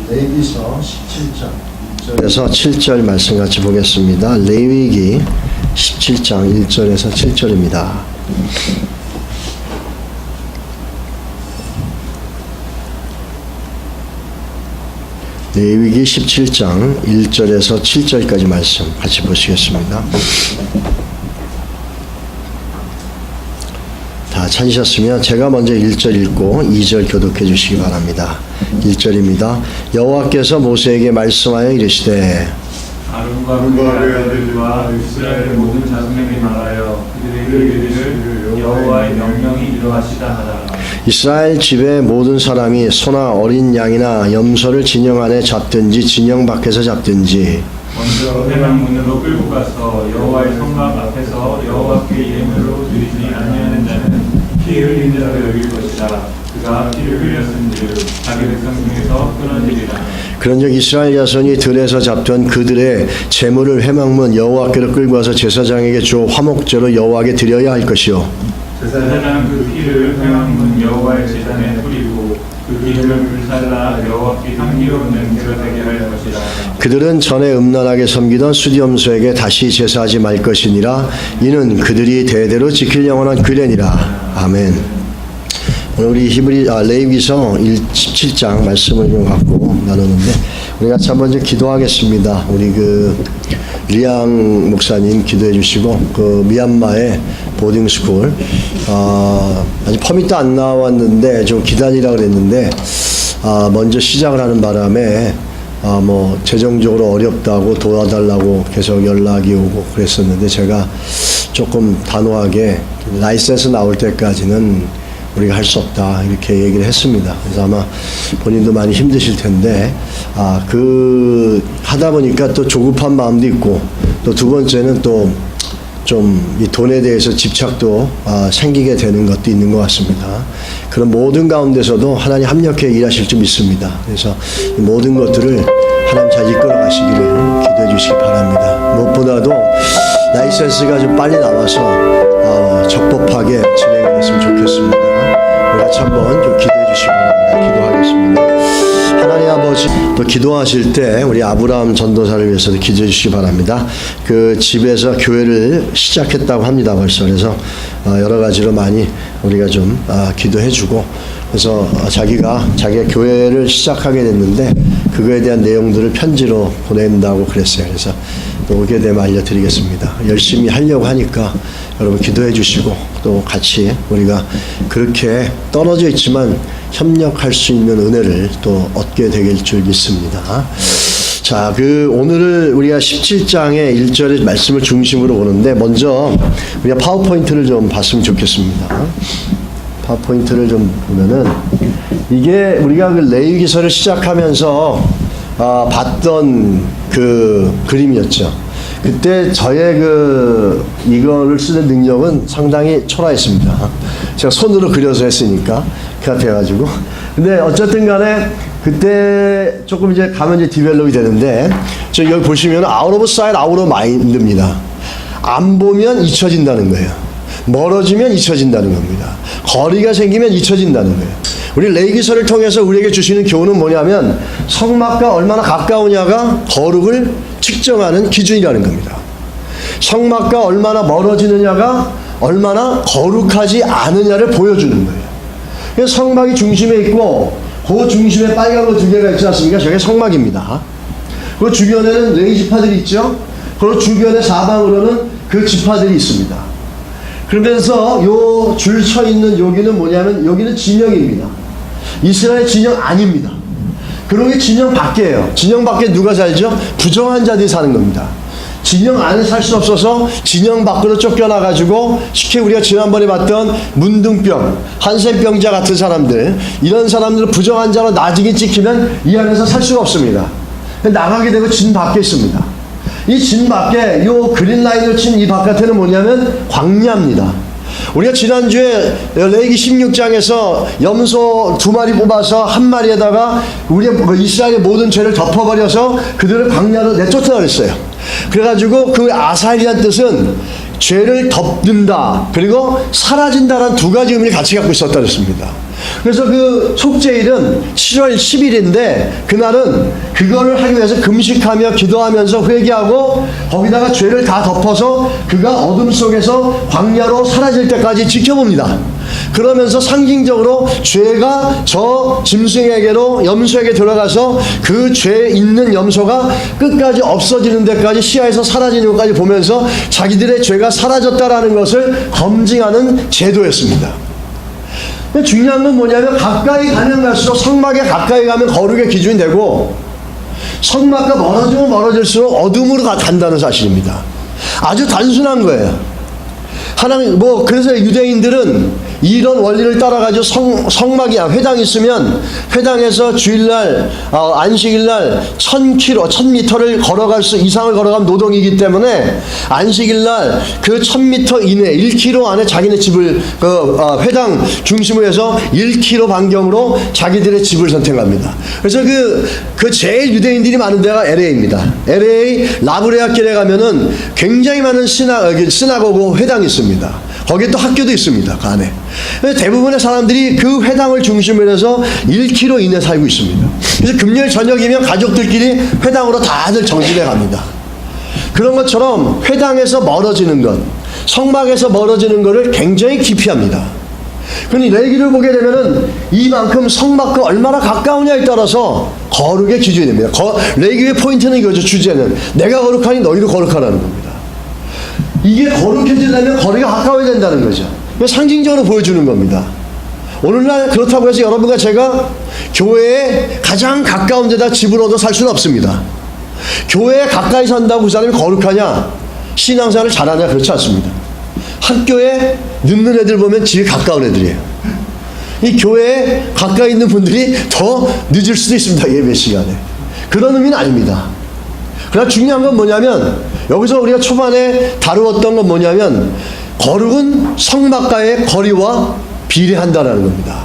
레위기서 17장 1절에서 7절 말씀 같이 보겠습니다. 레위기 17장 1절에서 7절입니다. 레위기 17장 1절에서 7절까지 말씀 같이 보시겠습니다. 다 찾으셨으면 제가 먼저 1절 읽고 2절 교독해 주시기 바랍니다. 1절입니다. 여호와께서 모세에게 말씀하여 이르시되 아론과 그의 아들들과 이스라엘의 모든 자손에게 말하여 그들에게 이르기를 여호와의 명령이 이러하시다 하라. 이스라엘 집의 모든 사람이 소나 어린 양이나 염소를 진영 안에 잡든지 진영 밖에서 잡든지 먼저 회막문으로 끌고 가서 여호와의 성막 앞에서 여호와께 예물로 드리지 아니하는 자는 피 흘린 자로 여길 것이다. 그가 피를 흘렸은즉 자기 백성 중에서 끊어지리라. 그런즉 이스라엘 자손이 들에서 잡던 그들의 제물을 회막문 여호와께로 끌고 와서 제사장에게 주어 화목제로 여호와께 드려야 할 것이요 제사장은 그 피를 회막문 여호와의 제단에 뿌리고 그 기름을 불살라 여호와께 향기로운 냄새가 되게 할 것이라. 그들은 전에 음란하게 섬기던 수디염소에게 다시 제사하지 말 것이니라. 이는 그들이 대대로 지킬 영원한 규례니라. 아멘. 오늘 우리 레위기서 17장 말씀을 좀 갖고 나누는데 우리 같이 한번 좀 기도하겠습니다. 우리 리앙 목사님 기도해 주시고 미얀마의 보딩스쿨 아직 퍼밋도 안 나왔는데 좀 기다리라 그랬는데 먼저 시작을 하는 바람에 재정적으로 어렵다고 도와달라고 계속 연락이 오고 그랬었는데 제가 조금 단호하게 라이센스 나올 때까지는 우리가 할 수 없다 이렇게 얘기를 했습니다. 그래서 아마 본인도 많이 힘드실 텐데 하다 보니까 또 조급한 마음도 있고 또 두 번째는 또 좀 이 돈에 대해서 집착도 생기게 되는 것도 있는 것 같습니다. 그런 모든 가운데서도 하나님 협력해 일하실 줄 믿습니다. 그래서 이 모든 것들을 하나님 잘 이끌어 가시기를 기도해 주시기 바랍니다. 무엇보다도 라이센스가 좀 빨리 나와서 적법하게 진행이 됐으면 좋겠습니다. 우리 같이 한번 좀 기도해 주시기 바랍니다. 기도하겠습니다. 하나님 아버지, 또 기도하실 때 우리 아브라함 전도사를 위해서도 기도해 주시기 바랍니다. 그 집에서 교회를 시작했다고 합니다. 벌써. 그래서 여러 가지로 많이 우리가 좀 기도해 주고 그래서 자기가 교회를 시작하게 됐는데 그거에 대한 내용들을 편지로 보낸다고 그랬어요. 그래서 또 오게 되면 알려드리겠습니다. 열심히 하려고 하니까 여러분 기도해 주시고 또 같이 우리가 그렇게 떨어져 있지만 협력할 수 있는 은혜를 또 얻게 되길 줄 믿습니다. 자, 오늘을 우리가 17장의 1절의 말씀을 중심으로 보는데 먼저 우리가 파워포인트를 좀 봤으면 좋겠습니다. 파워포인트를 좀 보면은 이게 우리가 레위기서를 시작하면서 봤던 그림이었죠. 그때 저의 이거를 쓰는 능력은 상당히 초라했습니다. 제가 손으로 그려서 했으니까 그 같아가지고. 근데 어쨌든 간에 그때 조금 이제 가면 이제 디벨롭이 되는데 여기 보시면 out of sight, out of mind입니다. 안 보면 잊혀진다는 거예요. 멀어지면 잊혀진다는 겁니다. 거리가 생기면 잊혀진다는 거예요. 우리 레위기서를 통해서 우리에게 주시는 교훈은 뭐냐면 성막과 얼마나 가까우냐가 거룩을 측정하는 기준이라는 겁니다. 성막과 얼마나 멀어지느냐가 얼마나 거룩하지 않으냐를 보여주는 거예요. 그래서 성막이 중심에 있고 그 중심에 빨간 거 두 개가 있지 않습니까? 저게 성막입니다. 그 주변에는 레위 지파들이 있죠. 그 주변에 사방으로는 그 지파들이 있습니다. 그러면서 요 줄 서 있는 여기는 뭐냐면 여기는 진영입니다. 이스라엘 진영 아닙니다. 그러고 진영 밖에요. 진영 밖에 누가 살죠? 부정한 자들이 사는 겁니다. 진영 안에 살 수 없어서 진영 밖으로 쫓겨나가지고 쉽게 우리가 지난번에 봤던 문둥병, 한센병자 같은 사람들, 이런 사람들은 부정한 자로 나중에 찍히면 이 안에서 살 수가 없습니다. 나가게 되고 진 밖에 있습니다. 이 진 밖에 요 그린라인으로 친 이 바깥에는 뭐냐면 광야입니다. 우리가 지난주에 레위기 16장에서 염소 2마리 뽑아서 한 마리에다가 우리가 이스라엘의 모든 죄를 덮어버려서 그들을 광야로 내쫓아 그랬어요. 그래가지고 그 아사일이라는 뜻은 죄를 덮는다 그리고 사라진다라는 두 가지 의미를 같이 갖고 있었다 그랬습니다. 그래서 그 속죄일은 7월 10일인데 그날은 그거를 하기 위해서 금식하며 기도하면서 회개하고 거기다가 죄를 다 덮어서 그가 어둠 속에서 광야로 사라질 때까지 지켜봅니다. 그러면서 상징적으로 죄가 저 짐승에게로 염소에게 들어가서 그 죄 있는 염소가 끝까지 없어지는 데까지 시야에서 사라지는 것까지 보면서 자기들의 죄가 사라졌다라는 것을 검증하는 제도였습니다. 중요한 건 뭐냐면 가까이 가면 갈수록 성막에 가까이 가면 거룩의 기준이 되고 성막과 멀어지면 멀어질수록 어둠으로 간다는 사실입니다. 아주 단순한 거예요. 하나님 그래서 유대인들은 이런 원리를 따라가지고 성막이야 회당이 있으면 회당에서 주일날 안식일날 1000m를 걸어갈 수 이상을 걸어가면 노동이기 때문에 안식일날 그 1000m 이내 1km 안에 자기네 집을 회당 중심으로 해서 1km 반경으로 자기들의 집을 선택합니다. 그래서 그 제일 유대인들이 많은 데가 LA입니다. LA 라브레아길에 가면은 굉장히 많은 시나고고 회당이 있습니다. 거기에 또 학교도 있습니다. 그 안에. 대부분의 사람들이 그 회당을 중심으로 해서 1km 이내 살고 있습니다. 그래서 금요일 저녁이면 가족들끼리 회당으로 다들 정진해 갑니다. 그런 것처럼 회당에서 멀어지는 것, 성막에서 멀어지는 것을 굉장히 기피합니다. 그러니 레위기를 보게 되면은 이만큼 성막과 얼마나 가까우냐에 따라서 거룩의 기준이 됩니다. 레위기의 포인트는 이거죠. 주제는 내가 거룩하니 너희도 거룩하라는 겁니다. 이게 거룩해지려면 거리가 가까워야 된다는 거죠. 상징적으로 보여주는 겁니다. 오늘날 그렇다고 해서 여러분과 제가 교회에 가장 가까운 데다 집을 얻어 살 수는 없습니다. 교회에 가까이 산다고 그 사람이 거룩하냐, 신앙생활을 잘하냐, 그렇지 않습니다. 학교에 늦는 애들 보면 집이 가까운 애들이에요. 이 교회에 가까이 있는 분들이 더 늦을 수도 있습니다. 예배 시간에. 그런 의미는 아닙니다. 그러나 중요한 건 뭐냐면 여기서 우리가 초반에 다루었던 건 뭐냐면 거룩은 성막과의 거리와 비례한다라는 겁니다.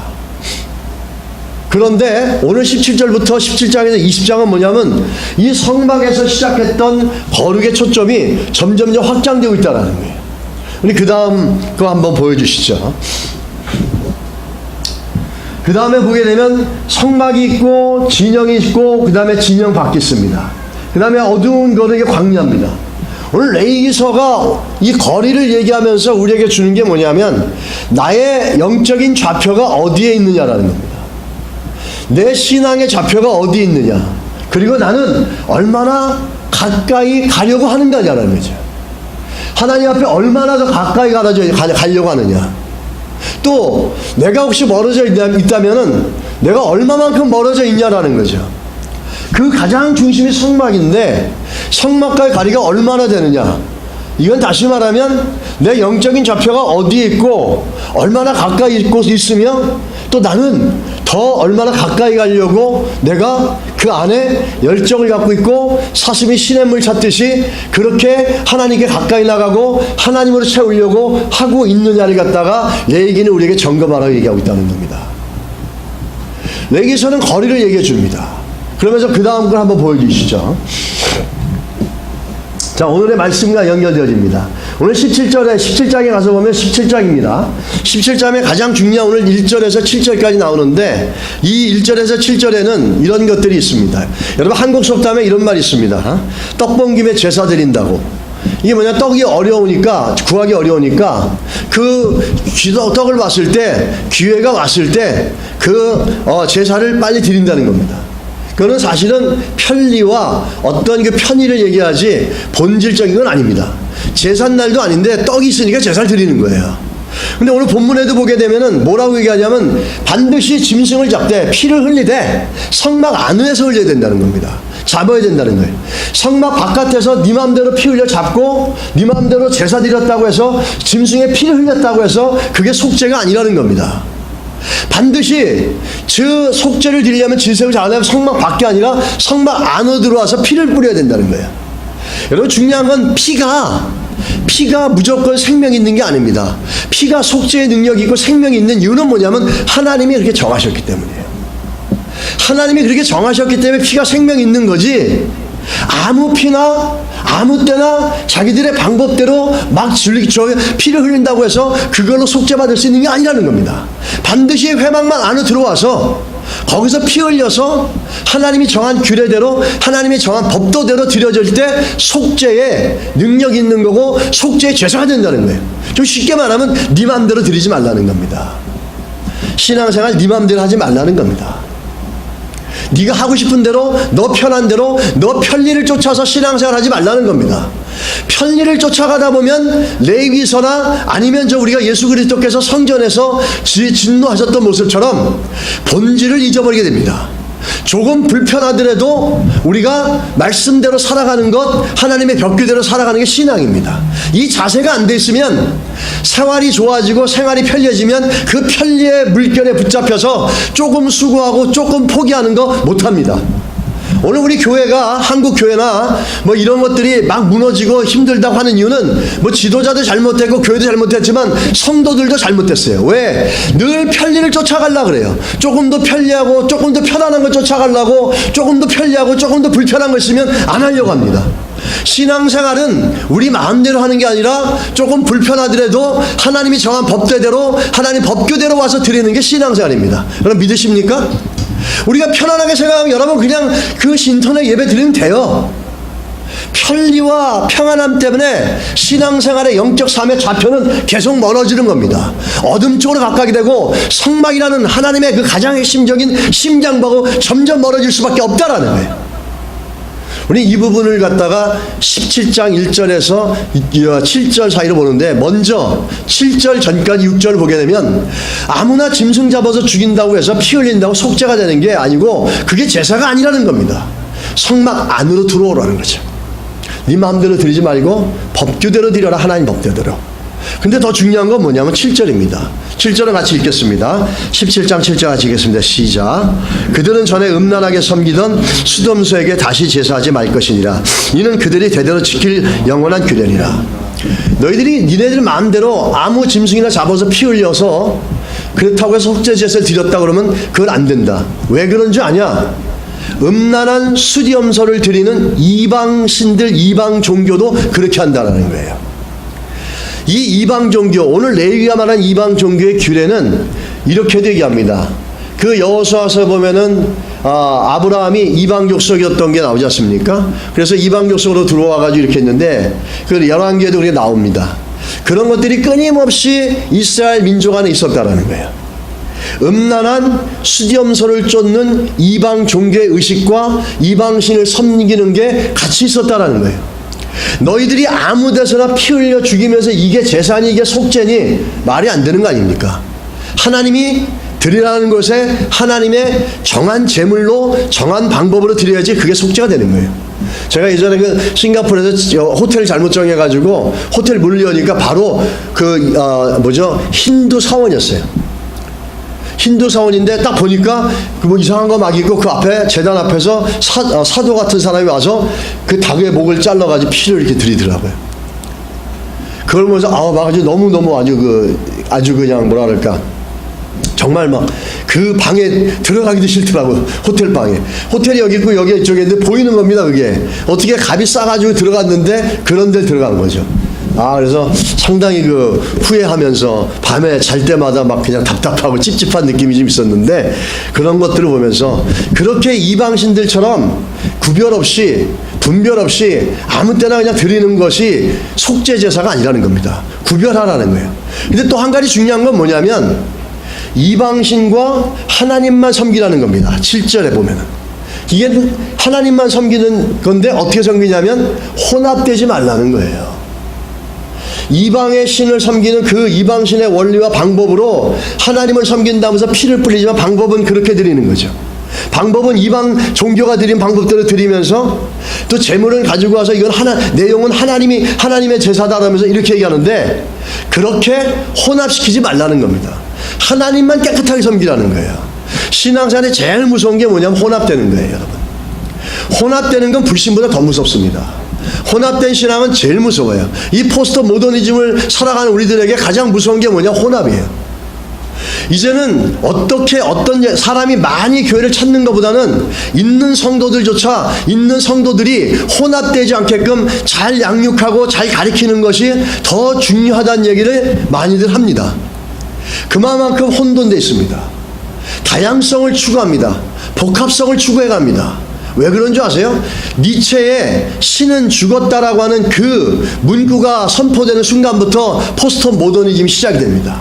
그런데 오늘 17절부터 17장에서 20장은 뭐냐면 이 성막에서 시작했던 거룩의 초점이 점점 확장되고 있다는 거예요. 우리 그 다음 거 한번 보여주시죠. 그 다음에 보게 되면 성막이 있고 진영이 있고 그 다음에 진영 밖이 있습니다. 그 다음에 어두운 거룩의 광야입니다. 오늘 레위기서가 이 거리를 얘기하면서 우리에게 주는 게 뭐냐면 나의 영적인 좌표가 어디에 있느냐라는 겁니다. 내 신앙의 좌표가 어디에 있느냐, 그리고 나는 얼마나 가까이 가려고 하는 거냐라는 거죠. 하나님 앞에 얼마나 더 가까이 가려고 하느냐, 또 내가 혹시 멀어져 있다면은 내가 얼마만큼 멀어져 있냐라는 거죠. 그 가장 중심이 성막인데 성막과의 거리가 얼마나 되느냐, 이건 다시 말하면 내 영적인 좌표가 어디에 있고 얼마나 가까이 있으며 또 나는 더 얼마나 가까이 가려고 내가 그 안에 열정을 갖고 있고 사슴이 시냇물 찾듯이 그렇게 하나님께 가까이 나가고 하나님으로 채우려고 하고 있느냐를 갖다가 레위기는 우리에게 점검하라고 얘기하고 있다는 겁니다. 레위기서는 거리를 얘기해 줍니다. 그러면서 그 다음 걸 한번 보여주시죠. 자, 오늘의 말씀과 연결되어집니다. 오늘 17장에 가서 보면 17장입니다. 17장에 가장 중요한 오늘 1절에서 7절까지 나오는데 이 1절에서 7절에는 이런 것들이 있습니다. 여러분 한국 속담에 이런 말이 있습니다. 떡 본 김에 제사 드린다고. 이게 뭐냐, 떡이 어려우니까, 구하기 어려우니까 떡을 봤을 때, 기회가 왔을 때 제사를 빨리 드린다는 겁니다. 그거는 사실은 편리와 어떤 그 편의를 얘기하지 본질적인 건 아닙니다. 제삿날도 아닌데 떡이 있으니까 제사를 드리는 거예요. 근데 오늘 본문에도 보게 되면은 뭐라고 얘기하냐면 반드시 짐승을 잡되 피를 흘리되 성막 안에서 흘려야 된다는 겁니다. 잡아야 된다는 거예요. 성막 바깥에서 네 마음대로 피 흘려 잡고 네 마음대로 제사 드렸다고 해서 짐승의 피를 흘렸다고 해서 그게 속죄가 아니라는 겁니다. 반드시 그 속죄를 드리려면 질색을 잘하려면 성막 밖이 아니라 성막 안으로 들어와서 피를 뿌려야 된다는 거예요. 여러분 중요한 건 피가 무조건 생명이 있는 게 아닙니다. 피가 속죄의 능력이 있고 생명이 있는 이유는 뭐냐면 하나님이 그렇게 정하셨기 때문이에요. 하나님이 그렇게 정하셨기 때문에 피가 생명이 있는 거지, 아무 피나 아무 때나 자기들의 방법대로 막 피를 흘린다고 해서 그걸로 속죄받을 수 있는 게 아니라는 겁니다. 반드시 회막만 안으로 들어와서 거기서 피 흘려서 하나님이 정한 규례대로 하나님이 정한 법도대로 드려질 때 속죄에 능력이 있는 거고 속죄의 제사가 된다는 거예요. 좀 쉽게 말하면 네 맘대로 드리지 말라는 겁니다. 신앙생활 네 맘대로 하지 말라는 겁니다. 네가 하고 싶은 대로 너 편한 대로 너 편리를 쫓아서 신앙생활 하지 말라는 겁니다. 편리를 쫓아가다 보면 레위기서나 아니면 우리가 예수 그리스도께서 성전에서 진노하셨던 모습처럼 본질을 잊어버리게 됩니다. 조금 불편하더라도 우리가 말씀대로 살아가는 것, 하나님의 벽규대로 살아가는 게 신앙입니다. 이 자세가 안 돼 있으면 생활이 좋아지고 생활이 편리해지면 그 편리의 물결에 붙잡혀서 조금 수고하고 조금 포기하는 거 못합니다. 오늘 우리 교회가 한국 교회나 뭐 이런 것들이 막 무너지고 힘들다고 하는 이유는 뭐 지도자도 잘못했고 교회도 잘못했지만 성도들도 잘못했어요. 왜? 늘 편리를 쫓아가려고 그래요. 조금 더 편리하고 조금 더 편안한 걸 쫓아가려고 조금 더 편리하고 조금 더 불편한 거 있으면 안 하려고 합니다. 신앙생활은 우리 마음대로 하는 게 아니라 조금 불편하더라도 하나님이 정한 법대로 하나님 법규대로 와서 드리는 게 신앙생활입니다. 그럼 믿으십니까? 우리가 편안하게 생각하면 여러분 그냥 그 인터넷 예배 드리면 돼요. 편리와 평안함 때문에 신앙생활의 영적 삶의 좌표는 계속 멀어지는 겁니다. 어둠 쪽으로 가까이 되고 성막이라는 하나님의 그 가장 핵심적인 심장보고 점점 멀어질 수밖에 없다라는 거예요. 우리 이 부분을 갖다가 17장 1절에서 7절 사이로 보는데 먼저 7절 전까지 6절을 보게 되면 아무나 짐승 잡아서 죽인다고 해서 피 흘린다고 속죄가 되는 게 아니고 그게 제사가 아니라는 겁니다. 성막 안으로 들어오라는 거죠. 네 마음대로 드리지 말고 법규대로 드려라. 하나님 법대로. 근데 더 중요한 건 뭐냐면 7절입니다. 7절을 같이 읽겠습니다. 17장 7절 같이 읽겠습니다. 시작. 그들은 전에 음란하게 섬기던 수dom소에게 다시 제사하지 말 것이니라. 이는 그들이 대대로 지킬 영원한 규례니라. 너희들이 니네들 마음대로 아무 짐승이나 잡아서 피 흘려서 그렇다고 해서 속죄 제사를 드렸다 그러면 그건 안 된다. 왜 그런 줄 아냐? 음란한 수염소를 드리는 이방신들 이방 종교도 그렇게 한다는 거예요. 이 이방 종교, 오늘 레위가 말한 이방 종교의 규례는 이렇게도 얘기합니다. 그 여호수아서 보면은 아브라함이 이방 족속이었던 게 나오지 않습니까? 그래서 이방 족속으로 들어와가지고 이렇게 했는데 그 열왕기에도 우리가 나옵니다. 그런 것들이 끊임없이 이스라엘 민족 안에 있었다라는 거예요. 음란한 수염소를 쫓는 이방 종교의 의식과 이방신을 섬기는 게 같이 있었다라는 거예요. 너희들이 아무 데서나 피 흘려 죽이면서 이게 제사니 이게 속죄니 말이 안 되는 거 아닙니까? 하나님이 드리라는 것에 하나님의 정한 제물로 정한 방법으로 드려야지 그게 속죄가 되는 거예요. 제가 예전에 그 싱가포르에서 호텔 잘못 정해가지고 호텔 문을 여니까 바로 힌두 사원이었어요. 힌두 사원인데 딱 보니까 그 뭐 이상한 거 막 있고 그 앞에 재단 앞에서 사도 같은 사람이 와서 그 닭의 목을 잘라가지고 피를 이렇게 들이더라고요. 그걸 보면서 막 아주 너무 아주 그냥 뭐라 그럴까 정말 막 그 방에 들어가기도 싫더라고요. 호텔 방에. 호텔이 여기 있고 여기 이쪽에 있는데 보이는 겁니다. 그게 어떻게 값이 싸가지고 들어갔는데 그런 데 들어간 거죠. 그래서 상당히 후회하면서 밤에 잘 때마다 막 그냥 답답하고 찝찝한 느낌이 좀 있었는데 그런 것들을 보면서 그렇게 이방신들처럼 구별 없이 분별 없이 아무 때나 그냥 드리는 것이 속죄 제사가 아니라는 겁니다. 구별하라는 거예요. 근데 또 한 가지 중요한 건 뭐냐면 이방신과 하나님만 섬기라는 겁니다. 7절에 보면은. 이게 하나님만 섬기는 건데 어떻게 섬기냐면 혼합되지 말라는 거예요. 이방의 신을 섬기는 그 이방신의 원리와 방법으로 하나님을 섬긴다면서 피를 뿌리지만 방법은 그렇게 드리는 거죠. 방법은 이방 종교가 드린 방법대로 드리면서 또 제물을 가지고 와서 이건 내용은 하나님의 제사다라면서 이렇게 얘기하는데 그렇게 혼합시키지 말라는 겁니다. 하나님만 깨끗하게 섬기라는 거예요. 신앙생활에 제일 무서운 게 뭐냐면 혼합되는 거예요, 여러분. 혼합되는 건 불신보다 더 무섭습니다. 혼합된 신앙은 제일 무서워요. 이 포스트 모더니즘을 살아가는 우리들에게 가장 무서운 게 뭐냐? 혼합이에요. 이제는 어떻게 어떤 사람이 많이 교회를 찾는 것보다는 있는 성도들이 혼합되지 않게끔 잘 양육하고 잘 가르치는 것이 더 중요하다는 얘기를 많이들 합니다. 그만큼 혼돈되어 있습니다. 다양성을 추구합니다. 복합성을 추구해 갑니다. 왜 그런 줄 아세요? 니체의 신은 죽었다라고 하는 그 문구가 선포되는 순간부터 포스트 모더니즘이 시작이 됩니다.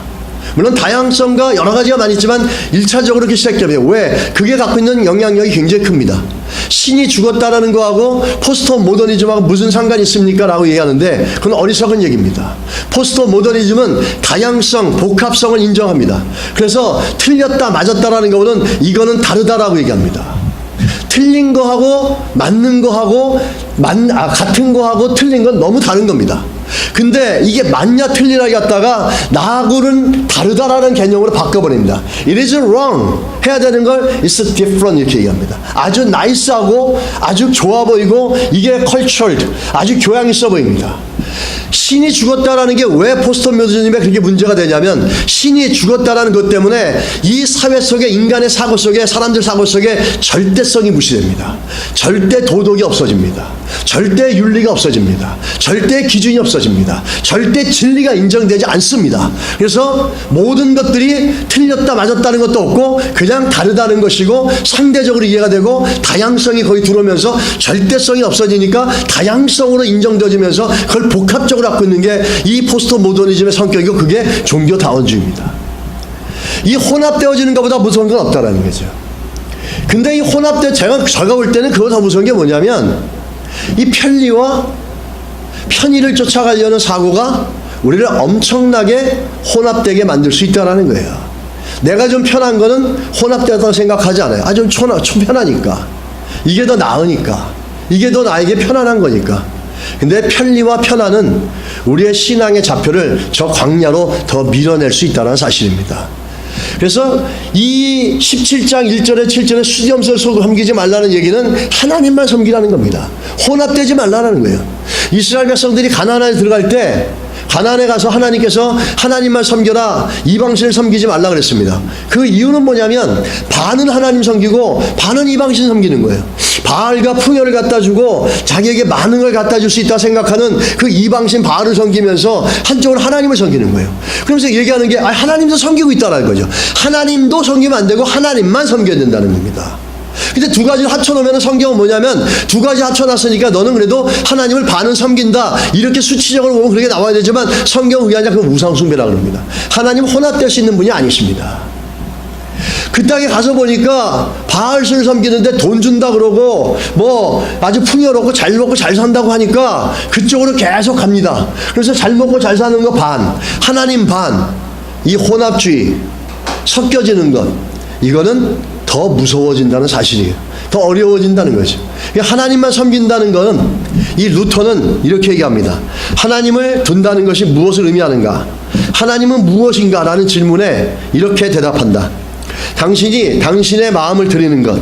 물론 다양성과 여러 가지가 많이 있지만 1차적으로 그렇게 시작됩니다. 왜? 그게 갖고 있는 영향력이 굉장히 큽니다. 신이 죽었다라는 거하고 포스트 모더니즘하고 무슨 상관이 있습니까? 라고 얘기하는데 그건 어리석은 얘기입니다. 포스트 모더니즘은 다양성, 복합성을 인정합니다. 그래서 틀렸다, 맞았다라는 거보다는 이거는 다르다라고 얘기합니다. 틀린 거하고 맞는 거하고 같은 거하고 틀린 건 너무 다른 겁니다. 근데 이게 맞냐 틀리냐 갖다가 나하고는 다르다라는 개념으로 바꿔버립니다. It is wrong 해야 되는 걸 it's different 이렇게 얘기합니다. 아주 나이스하고 아주 좋아 보이고 이게 cultured 아주 교양 있어 보입니다. 신이 죽었다라는 게 왜 포스트 모더니즘에 그렇게 문제가 되냐면 신이 죽었다라는 것 때문에 이 사회 속에 인간의 사고 속에 사람들 사고 속에 절대성이 무시됩니다. 절대 도덕이 없어집니다. 절대 윤리가 없어집니다. 절대 기준이 없어집니다. 절대 진리가 인정되지 않습니다. 그래서 모든 것들이 틀렸다 맞았다는 것도 없고 그냥 다르다는 것이고 상대적으로 이해가 되고 다양성이 거의 들어오면서 절대성이 없어지니까 다양성으로 인정되어지면서 그걸 복합적으로 갖고 있는 게 이 포스트 모더니즘의 성격이고 그게 종교다원주의입니다. 이 혼합되어지는 것보다 무서운 건 없다라는 거죠. 근데 이 제가 볼 때는 그거 더 무서운 게 뭐냐면 이 편리와 편의를 쫓아가려는 사고가 우리를 엄청나게 혼합되게 만들 수 있다는 거예요. 내가 좀 편한 거는 혼합되다고 생각하지 않아요. 좀 편하니까. 이게 더 나으니까. 이게 더 나에게 편안한 거니까. 근데 편리와 편안은 우리의 신앙의 좌표를 저 광야로 더 밀어낼 수 있다는 사실입니다. 그래서 이 17장 1절에 7절에 수렴설 섬기지 말라는 얘기는 하나님만 섬기라는 겁니다. 혼합되지 말라는 거예요. 이스라엘 백성들이 가나안에 들어갈 때 가나안에 가서 하나님께서 하나님만 섬겨라 이방신을 섬기지 말라 그랬습니다. 그 이유는 뭐냐면 반은 하나님 섬기고 반은 이방신 섬기는 거예요. 바알과 풍요를 갖다 주고 자기에게 많은 걸 갖다 줄 수 있다 생각하는 그 이방신 바알을 섬기면서 한쪽으로 하나님을 섬기는 거예요. 그러면서 얘기하는 게 하나님도 섬기고 있다는 거죠. 하나님도 섬기면 안 되고 하나님만 섬겨야 된다는 겁니다. 근데 두 가지를 합쳐놓으면 성경은 뭐냐면 두 가지 합쳐놨으니까 너는 그래도 하나님을 반은 섬긴다 이렇게 수치적으로 보면 그렇게 나와야 되지만 성경은 그게 아니라 그 우상숭배라고 합니다. 하나님 혼합될 수 있는 분이 아니십니다. 그 땅에 가서 보니까 바알신을 섬기는데 돈 준다 그러고 뭐 아주 풍요롭고 잘 먹고 잘 산다고 하니까 그쪽으로 계속 갑니다. 그래서 잘 먹고 잘 사는 거 반, 하나님 반, 이 혼합주의 섞여지는 것 이거는 더 무서워진다는 사실이에요. 더 어려워진다는 거죠. 하나님만 섬긴다는 것은 이 루터는 이렇게 얘기합니다. 하나님을 둔다는 것이 무엇을 의미하는가? 하나님은 무엇인가? 라는 질문에 이렇게 대답한다. 당신이 당신의 마음을 드리는 것,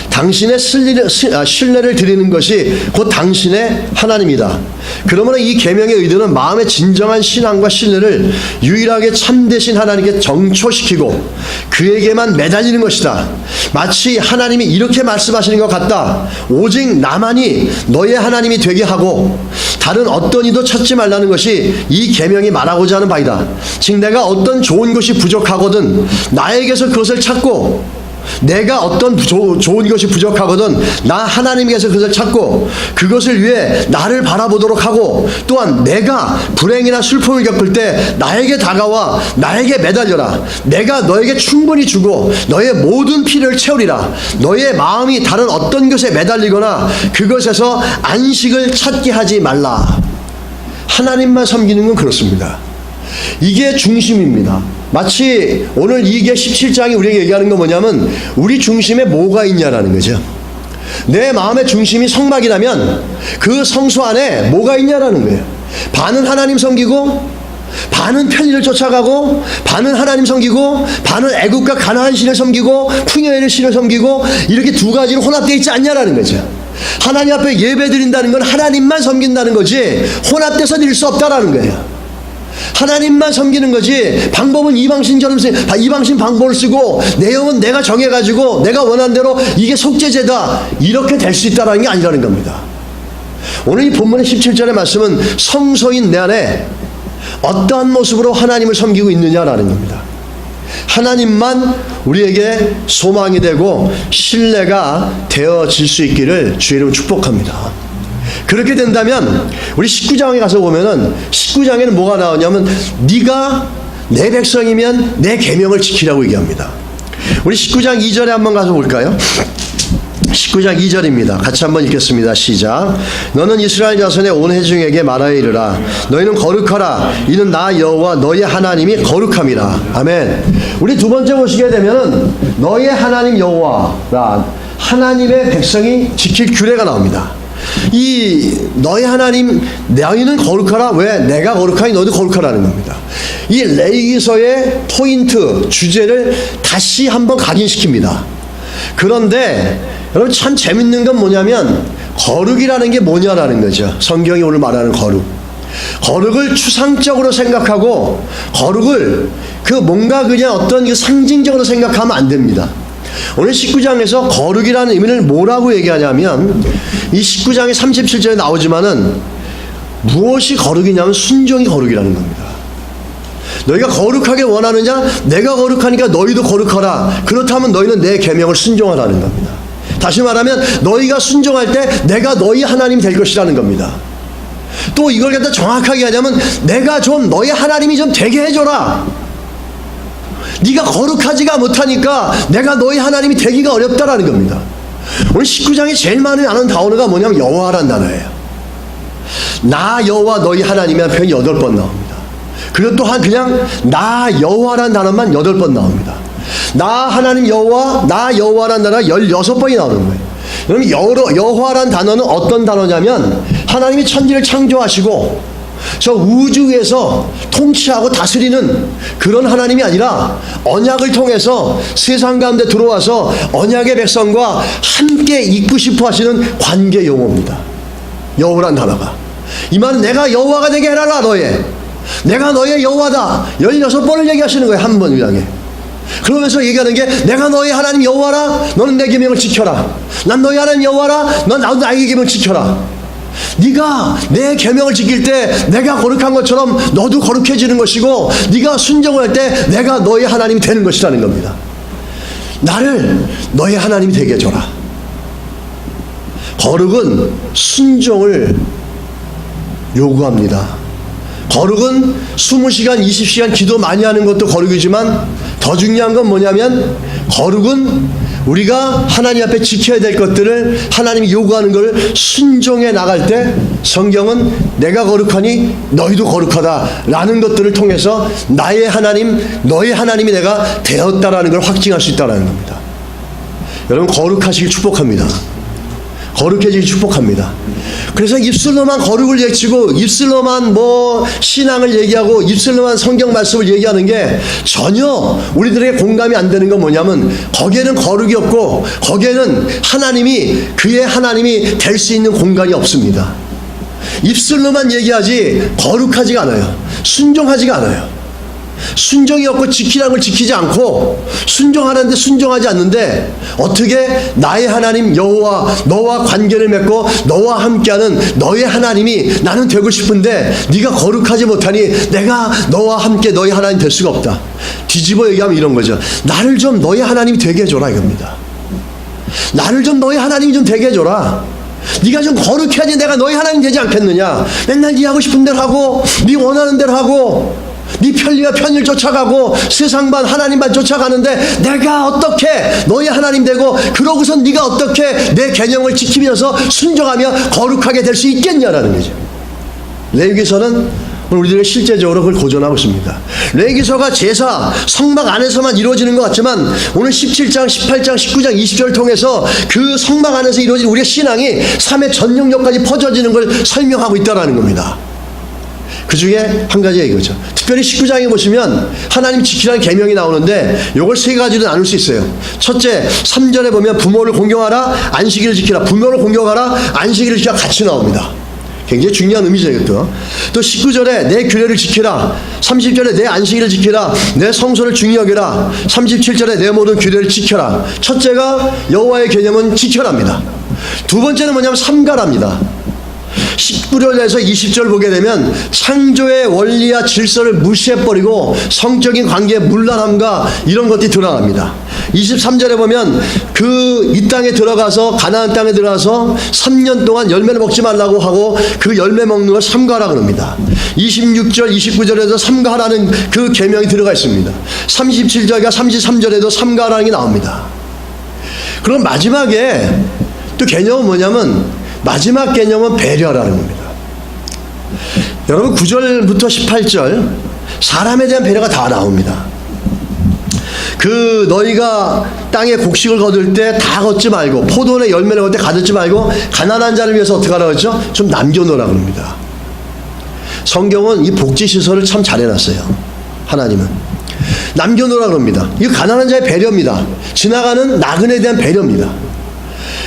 당신의 신뢰를 드리는 것이 곧 당신의 하나님이다. 그러므로 이 계명의 의도는 마음의 진정한 신앙과 신뢰를 유일하게 참되신 하나님께 정초시키고 그에게만 매달리는 것이다. 마치 하나님이 이렇게 말씀하시는 것 같다. 오직 나만이 너의 하나님이 되게 하고 다른 어떤 이도 찾지 말라는 것이 이 계명이 말하고자 하는 바이다. 즉 내가 어떤 좋은 것이 부족하거든 나에게서 그것을 찾고 내가 어떤 좋은 것이 부족하거든 나 하나님께서 그것을 찾고 그것을 위해 나를 바라보도록 하고 또한 내가 불행이나 슬픔을 겪을 때 나에게 다가와 나에게 매달려라. 내가 너에게 충분히 주고 너의 모든 필요를 채우리라. 너의 마음이 다른 어떤 것에 매달리거나 그것에서 안식을 찾게 하지 말라. 하나님만 섬기는 건 그렇습니다. 이게 중심입니다. 마치 오늘 이게 17장이 우리에게 얘기하는 건 뭐냐면 우리 중심에 뭐가 있냐라는 거죠. 내 마음의 중심이 성막이라면 그 성소 안에 뭐가 있냐라는 거예요. 반은 하나님 섬기고 반은 편리를 쫓아가고 반은 하나님 섬기고 반은 애국과 가나안 신을 섬기고 풍요의 신을 섬기고 이렇게 두 가지로 혼합되어 있지 않냐라는 거죠. 하나님 앞에 예배 드린다는 건 하나님만 섬긴다는 거지 혼합돼서 드릴 수 없다라는 거예요. 하나님만 섬기는 거지, 방법은 이방신처럼 이방신 방법을 쓰고 내용은 내가 정해가지고 내가 원하는 대로 이게 속죄제다 이렇게 될 수 있다는 게 아니라는 겁니다. 오늘 이 본문의 17절의 말씀은 성소인 내 안에 어떠한 모습으로 하나님을 섬기고 있느냐라는 겁니다. 하나님만 우리에게 소망이 되고 신뢰가 되어질 수 있기를 주의 이름으로 축복합니다. 그렇게 된다면 우리 19장에 가서 보면은 19장에는 뭐가 나오냐면 네가 내 백성이면 내 계명을 지키라고 얘기합니다. 우리 19장 2절에 한번 가서 볼까요? 19장 2절입니다. 같이 한번 읽겠습니다. 시작. 너는 이스라엘 자손의 온 회중에게 말하여 이르라. 너희는 거룩하라. 이는 나 여호와 너희 하나님이 거룩함이라. 아멘. 우리 두 번째 보시게 되면은 너희 하나님 여호와라. 하나님의 백성이 지킬 규례가 나옵니다. 이 너희 하나님 너희는 거룩하라. 왜? 내가 거룩하니 너희도 거룩하라는 겁니다. 이 레위기서의 포인트 주제를 다시 한번 각인시킵니다. 그런데 여러분 참 재밌는 건 뭐냐면 거룩이라는 게 뭐냐라는 거죠. 성경이 오늘 말하는 거룩. 거룩을 추상적으로 생각하고 거룩을 그 뭔가 그냥 어떤 그 상징적으로 생각하면 안 됩니다. 오늘 19장에서 거룩이라는 의미를 뭐라고 얘기하냐면 이 19장의 37절에 나오지만은 무엇이 거룩이냐면 순종이 거룩이라는 겁니다. 너희가 거룩하게 원하느냐? 내가 거룩하니까 너희도 거룩하라. 그렇다면 너희는 내 계명을 순종하라는 겁니다. 다시 말하면 너희가 순종할 때 내가 너희 하나님이 될 것이라는 겁니다. 또 이걸 갖다 정확하게 하냐면 내가 좀 너희 하나님이 좀 되게 해줘라. 네가 거룩하지가 못하니까 내가 너희 하나님이 되기가 어렵다라는 겁니다. 오늘 19장에 제일 많이 나오는 단어가 뭐냐면 여호와라는 단어예요. 나 여호와 너희 하나님이라는 표현이 8번 나옵니다. 그리고 또한 그냥 나 여호와라는 단어만 8번 나옵니다. 나 하나님 여호와, 나 여호와라는 단어가 16번이 나오는 거예요. 그럼 여호와라는 단어는 어떤 단어냐면 하나님이 천지를 창조하시고 저 우주에서 통치하고 다스리는 그런 하나님이 아니라 언약을 통해서 세상 가운데 들어와서 언약의 백성과 함께 있고 싶어 하시는 관계 용어입니다. 여호라는 단어가. 이 말은 내가 여호와가 되게 해라 너의. 내가 너의 여호와다. 16번을 얘기하시는 거예요. 한 번 이상에. 그러면서 얘기하는 게 내가 너희 하나님 여호와라. 너는 내 계명을 지켜라. 난 너희 하나님 여호와라. 넌 나도 나의 계명을 지켜라. 네가 내 계명을 지킬 때 내가 거룩한 것처럼 너도 거룩해지는 것이고 네가 순종을 할 때 내가 너희 하나님이 되는 것이라는 겁니다. 나를 너희 하나님이 되게 해줘라. 거룩은 순종을 요구합니다. 거룩은 20시간 20시간 기도 많이 하는 것도 거룩이지만 더 중요한 건 뭐냐면 거룩은 우리가 하나님 앞에 지켜야 될 것들을 하나님이 요구하는 걸 순종해 나갈 때 성경은 내가 거룩하니 너희도 거룩하다 라는 것들을 통해서 나의 하나님 너의 하나님이 내가 되었다라는 걸 확증할 수 있다는 겁니다. 여러분 거룩하시길 축복합니다. 거룩해지길 축복합니다. 그래서 입술로만 거룩을 외치고 입술로만 뭐 신앙을 얘기하고 입술로만 성경 말씀을 얘기하는 게 전혀 우리들에게 공감이 안 되는 건 뭐냐면 거기에는 거룩이 없고 거기에는 하나님이 그의 하나님이 될 수 있는 공간이 없습니다. 입술로만 얘기하지 거룩하지가 않아요. 순종하지가 않아요. 순종이 없고 지키라는 걸 지키지 않고 순종하는데 순종하지 않는데 어떻게 나의 하나님 여호와 너와 관계를 맺고 너와 함께하는 너의 하나님이 나는 되고 싶은데 네가 거룩하지 못하니 내가 너와 함께 너의 하나님 될 수가 없다. 뒤집어 얘기하면 이런 거죠. 나를 좀 너의 하나님이 되게 해줘라 이겁니다. 나를 좀 너의 하나님이 좀 되게 해줘라. 네가 좀 거룩해야지 내가 너의 하나님 되지 않겠느냐. 맨날 네 하고 싶은 대로 하고 네 원하는 대로 하고 네 편리와 편의를 쫓아가고 세상만 하나님만 쫓아가는데 내가 어떻게 너의 하나님 되고 그러고선 네가 어떻게 내 계명을 지키면서 순종하며 거룩하게 될 수 있겠냐라는 거죠. 레위기서는 우리들이 실제적으로 그걸 고전하고 있습니다. 레위기서가 제사 성막 안에서만 이루어지는 것 같지만 오늘 17장, 18장, 19장, 20절을 통해서 그 성막 안에서 이루어진 우리의 신앙이 삶의 전 영역까지 퍼져지는 걸 설명하고 있다는 겁니다. 그 중에 한 가지가 이거죠. 특별히 19장에 보시면 하나님 지키라는 계명이 나오는데 이걸 세 가지로 나눌 수 있어요. 첫째 3절에 보면 부모를 공경하라 안식일을 지키라. 부모를 공경하라 안식일을 지키라 같이 나옵니다. 굉장히 중요한 의미죠, 이것도. 또 19절에 내 규례를 지키라. 30절에 내 안식일을 지키라. 내 성소를 중히 여기라. 37절에 내 모든 규례를 지켜라. 첫째가 여호와의 개념은 지켜랍니다. 두 번째는 뭐냐면 삼가랍니다. 19절에서 20절 보게 되면 창조의 원리와 질서를 무시해버리고 성적인 관계의 문란함과 이런 것들이 드러납니다. 23절에 보면 이 땅에 들어가서 가나안 땅에 들어가서 3년 동안 열매를 먹지 말라고 하고 그 열매 먹는 걸 삼가하라 그럽니다. 26절 29절에도 삼가하라는 그 계명이 들어가 있습니다. 37절과 33절에도 삼가하라는 게 나옵니다. 그럼 마지막에 또 개념은 뭐냐면 마지막 개념은 배려라는 겁니다. 여러분 9절부터 18절 사람에 대한 배려가 다 나옵니다. 너희가 땅에 곡식을 거둘 때 다 걷지 말고 포도원의 열매를 거둘 때 가두지 말고 가난한 자를 위해서 어떻게 하라고 했죠? 좀 남겨놓으라고 합니다. 성경은 이 복지시설을 참 잘해놨어요. 하나님은 남겨놓으라고 합니다. 이거 가난한 자의 배려입니다. 지나가는 나그네에 대한 배려입니다.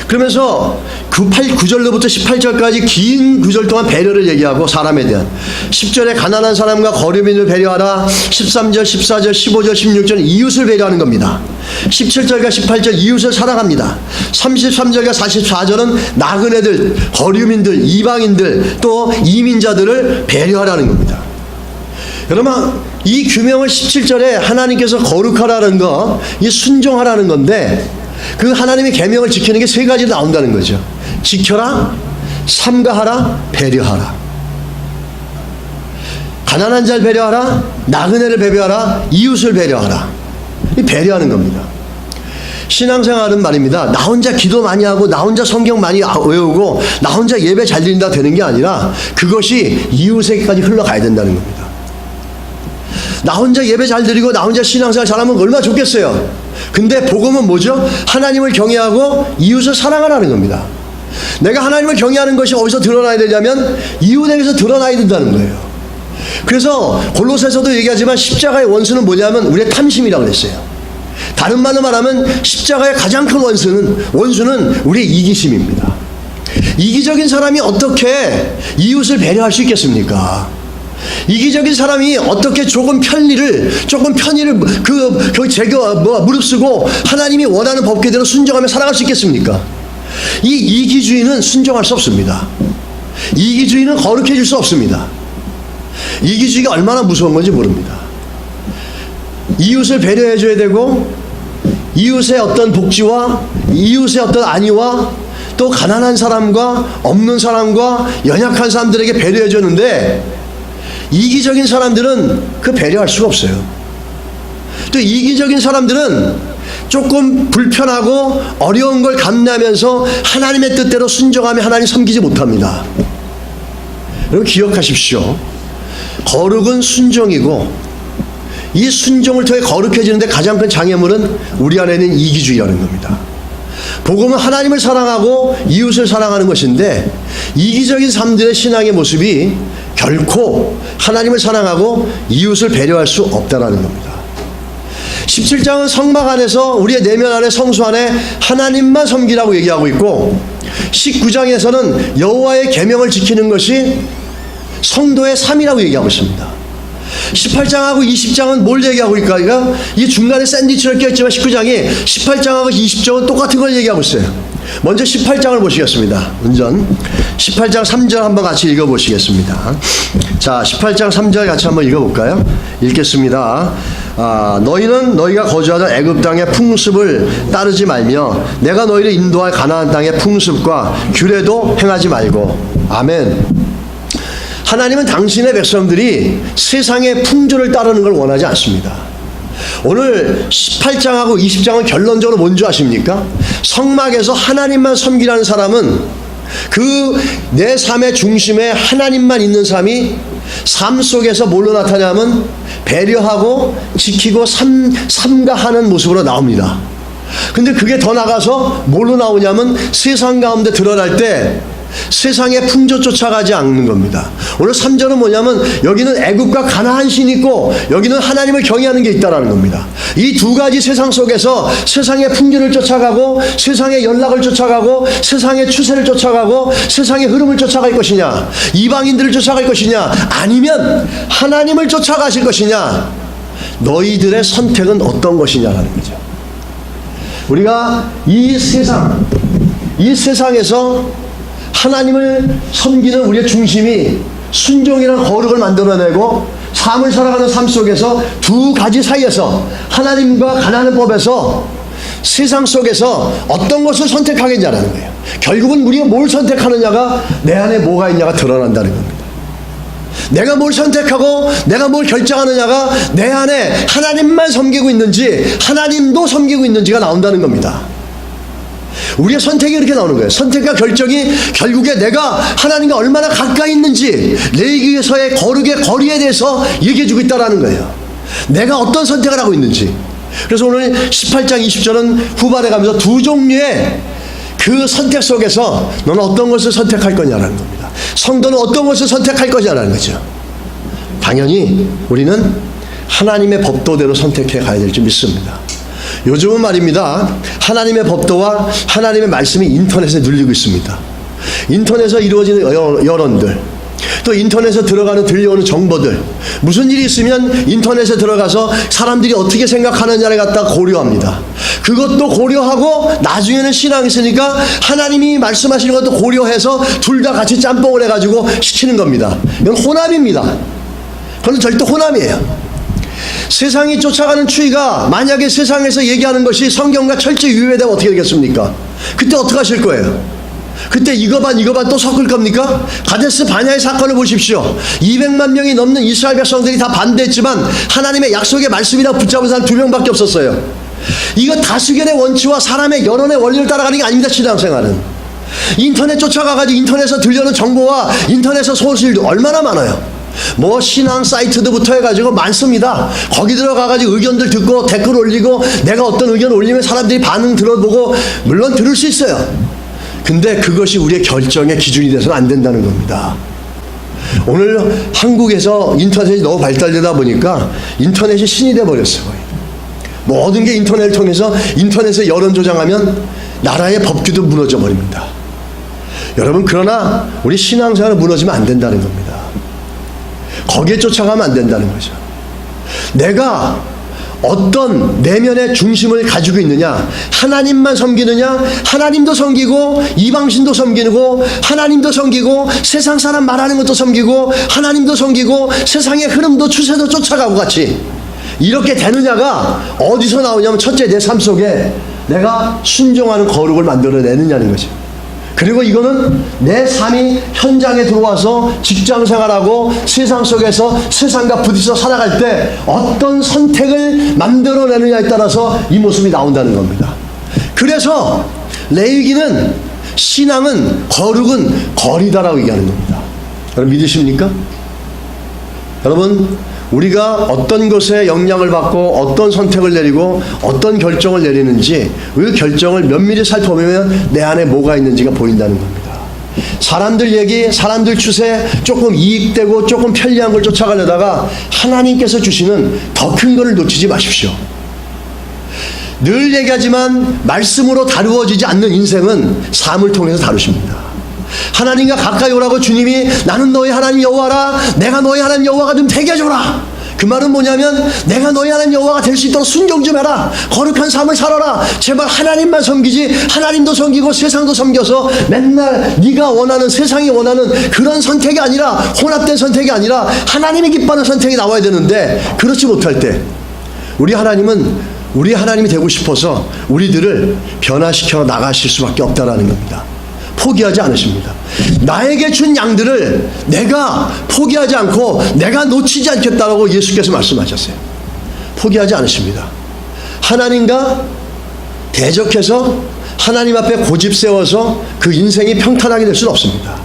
그러면서 9절로부터 18절까지 긴 구절 동안 배려를 얘기하고 사람에 대한 10절에 가난한 사람과 거류민을 배려하라. 13절 14절 15절 16절 이웃을 배려하는 겁니다. 17절과 18절 이웃을 사랑합니다. 33절과 44절은 나그네들, 거류민들, 이방인들 또 이민자들을 배려하라는 겁니다. 여러분 이 규명을 17절에 하나님께서 거룩하라는 거, 이 순종하라는 건데 그 하나님의 계명을 지키는 게 세 가지로 나온다는 거죠. 지켜라, 삼가하라, 배려하라. 가난한 자를 배려하라, 나그네를 배려하라, 이웃을 배려하라. 이 배려하는 겁니다. 신앙생활은 말입니다. 나 혼자 기도 많이 하고 나 혼자 성경 많이 외우고 나 혼자 예배 잘 드린다 되는 게 아니라 그것이 이웃에게까지 흘러가야 된다는 겁니다. 나 혼자 예배 잘 드리고 나 혼자 신앙생활 잘하면 얼마나 좋겠어요. 근데 복음은 뭐죠? 하나님을 경외하고 이웃을 사랑하라는 겁니다. 내가 하나님을 경외하는 것이 어디서 드러나야 되냐면 이웃에게서 드러나야 된다는 거예요. 그래서 골로새서도 얘기하지만 십자가의 원수는 뭐냐면 우리의 탐심이라고 그랬어요. 다른 말로 말하면 십자가의 가장 큰 원수는 우리의 이기심입니다. 이기적인 사람이 어떻게 이웃을 배려할 수 있겠습니까? 이기적인 사람이 어떻게 조금 편의를 무릅쓰고 하나님이 원하는 법궤대로 순종하며 살아갈 수 있겠습니까? 이 이기주의는 순종할 수 없습니다. 이기주의는 거룩해질 수 없습니다. 이기주의가 얼마나 무서운 건지 모릅니다. 이웃을 배려해 줘야 되고 이웃의 어떤 복지와 이웃의 어떤 안위와 또 가난한 사람과 없는 사람과 연약한 사람들에게 배려해 줬는데 이기적인 사람들은 그 배려할 수가 없어요. 또 이기적인 사람들은 조금 불편하고 어려운 걸 감내하면서 하나님의 뜻대로 순종하며 하나님 섬기지 못합니다. 여러분 기억하십시오. 거룩은 순종이고 이 순종을 통해 거룩해지는데 가장 큰 장애물은 우리 안에 있는 이기주의라는 겁니다. 복음은 하나님을 사랑하고 이웃을 사랑하는 것인데 이기적인 사람들의 신앙의 모습이 결코 하나님을 사랑하고 이웃을 배려할 수 없다는 겁니다. 17장은 성막 안에서 우리의 내면 안에 성수 안에 하나님만 섬기라고 얘기하고 있고 19장에서는 여호와의 계명을 지키는 것이 성도의 삶이라고 얘기하고 있습니다. 18장하고 20장은 뭘 얘기하고 있을까요? 이 중간에 샌드위치를 꼈지만 19장이 18장하고 20장은 똑같은 걸 얘기하고 있어요. 먼저 18장을 보시겠습니다. 18장 3절 한번 같이 읽어보시겠습니다. 자, 18장 3절 같이 한번 읽어볼까요? 읽겠습니다. 너희는 너희가 거주하던 애굽 땅의 풍습을 따르지 말며 내가 너희를 인도할 가나안 땅의 풍습과 규례도 행하지 말고. 아멘. 하나님은 당신의 백성들이 세상의 풍조를 따르는 걸 원하지 않습니다. 오늘 18장하고 20장은 결론적으로 뭔지 아십니까? 성막에서 하나님만 섬기라는 사람은 내 삶의 중심에 하나님만 있는 삶이 삶 속에서 뭘로 나타나면 배려하고 지키고 삼가하는 모습으로 나옵니다. 근데 그게 더 나가서 뭘로 나오냐면 세상 가운데 드러날 때 세상의 풍조 쫓아가지 않는 겁니다. 오늘 3절은 뭐냐면 여기는 애굽과 가나안 신이 있고 여기는 하나님을 경외하는 게 있다라는 겁니다. 이 두 가지 세상 속에서 세상의 풍조를 쫓아가고 세상의 연락을 쫓아가고 세상의 추세를 쫓아가고 세상의 흐름을 쫓아갈 것이냐, 이방인들을 쫓아갈 것이냐, 아니면 하나님을 쫓아가실 것이냐, 너희들의 선택은 어떤 것이냐라는 거죠. 우리가 이 세상에서 하나님을 섬기는 우리의 중심이 순종이라는 거룩을 만들어내고 삶을 살아가는 삶 속에서 두 가지 사이에서 하나님과 가나안의 법에서 세상 속에서 어떤 것을 선택하겠냐라는 거예요. 결국은 우리가 뭘 선택하느냐가 내 안에 뭐가 있냐가 드러난다는 겁니다. 내가 뭘 선택하고 내가 뭘 결정하느냐가 내 안에 하나님만 섬기고 있는지 하나님도 섬기고 있는지가 나온다는 겁니다. 우리의 선택이 이렇게 나오는 거예요. 선택과 결정이 결국에 내가 하나님과 얼마나 가까이 있는지 레위기에서의 거룩의 거리에 대해서 얘기해주고 있다는 거예요. 내가 어떤 선택을 하고 있는지. 그래서 오늘 18장 20절은 후반에 가면서 두 종류의 그 선택 속에서 너는 어떤 것을 선택할 거냐라는 겁니다. 성도는 어떤 것을 선택할 거냐라는 거죠. 당연히 우리는 하나님의 법도대로 선택해 가야 될 줄 믿습니다. 요즘은 말입니다. 하나님의 법도와 하나님의 말씀이 인터넷에 눌리고 있습니다. 인터넷에서 이루어지는 여론들, 또 인터넷에 들려오는 정보들, 무슨 일이 있으면 인터넷에 들어가서 사람들이 어떻게 생각하느냐를 갖다 고려합니다. 그것도 고려하고 나중에는 신앙이 있으니까 하나님이 말씀하시는 것도 고려해서 둘 다 같이 짬뽕을 해가지고 시키는 겁니다. 이건 혼합입니다. 그건 절대 혼합이에요. 세상이 쫓아가는 추이가 만약에 세상에서 얘기하는 것이 성경과 철저히 유배되면 어떻게 되겠습니까? 그때 어떻게 하실 거예요? 그때 이거 반 또 섞을 겁니까? 가데스 바냐의 사건을 보십시오. 200만 명이 넘는 이스라엘 백성들이 다 반대했지만 하나님의 약속의 말씀이라고 붙잡은 사람 2명밖에 없었어요. 이거 다수결의 원칙과 사람의 여론의 원리를 따라가는 게 아닙니다. 신앙생활은 인터넷 쫓아가가지고 인터넷에서 들려오는 정보와 인터넷에서 소실도 얼마나 많아요. 뭐 신앙 사이트부터 해가지고 많습니다. 거기 들어가가지고 의견들 듣고 댓글 올리고 내가 어떤 의견 올리면 사람들이 반응 들어보고 물론 들을 수 있어요. 근데 그것이 우리의 결정의 기준이 돼서는 안 된다는 겁니다. 오늘 한국에서 인터넷이 너무 발달되다 보니까 인터넷이 신이 돼버렸어요. 모든 게 인터넷을 통해서 인터넷에 여론 조장하면 나라의 법규도 무너져 버립니다. 여러분, 그러나 우리 신앙생활은 무너지면 안 된다는 겁니다. 거기에 쫓아가면 안 된다는 거죠. 내가 어떤 내면의 중심을 가지고 있느냐, 하나님만 섬기느냐, 하나님도 섬기고 이방신도 섬기고 하나님도 섬기고 세상 사람 말하는 것도 섬기고 하나님도 섬기고 세상의 흐름도 추세도 쫓아가고 같이 이렇게 되느냐가 어디서 나오냐면 첫째, 내 삶 속에 내가 순종하는 거룩을 만들어내느냐는 거죠. 그리고 이거는 내 삶이 현장에 들어와서 직장생활하고 세상 속에서 세상과 부딪혀 살아갈 때 어떤 선택을 만들어내느냐에 따라서 이 모습이 나온다는 겁니다. 그래서 레위기는 신앙은 거룩은 거리다라고 얘기하는 겁니다. 여러분 믿으십니까? 여러분, 우리가 어떤 것에 영향을 받고 어떤 선택을 내리고 어떤 결정을 내리는지 그 결정을 면밀히 살펴보면 내 안에 뭐가 있는지가 보인다는 겁니다. 사람들 얘기, 사람들 추세, 조금 이익되고 조금 편리한 걸 쫓아가려다가 하나님께서 주시는 더 큰 것을 놓치지 마십시오. 늘 얘기하지만 말씀으로 다루어지지 않는 인생은 삶을 통해서 다루십니다. 하나님과 가까이 오라고 주님이 나는 너희 하나님 여호와라, 내가 너희 하나님 여호와가 좀 되게 해줘라. 그 말은 뭐냐면 내가 너희 하나님 여호와가 될 수 있도록 순종 좀 해라. 거룩한 삶을 살아라. 제발 하나님만 섬기지 하나님도 섬기고 세상도 섬겨서 맨날 네가 원하는 세상이 원하는 그런 선택이 아니라 혼합된 선택이 아니라 하나님이 기뻐하는 선택이 나와야 되는데 그렇지 못할 때 우리 하나님은 우리 하나님이 되고 싶어서 우리들을 변화시켜 나가실 수밖에 없다라는 겁니다. 포기하지 않으십니다. 나에게 준 양들을 내가 포기하지 않고 내가 놓치지 않겠다고 예수께서 말씀하셨어요. 포기하지 않으십니다. 하나님과 대적해서 하나님 앞에 고집 세워서 그 인생이 평탄하게 될 수는 없습니다.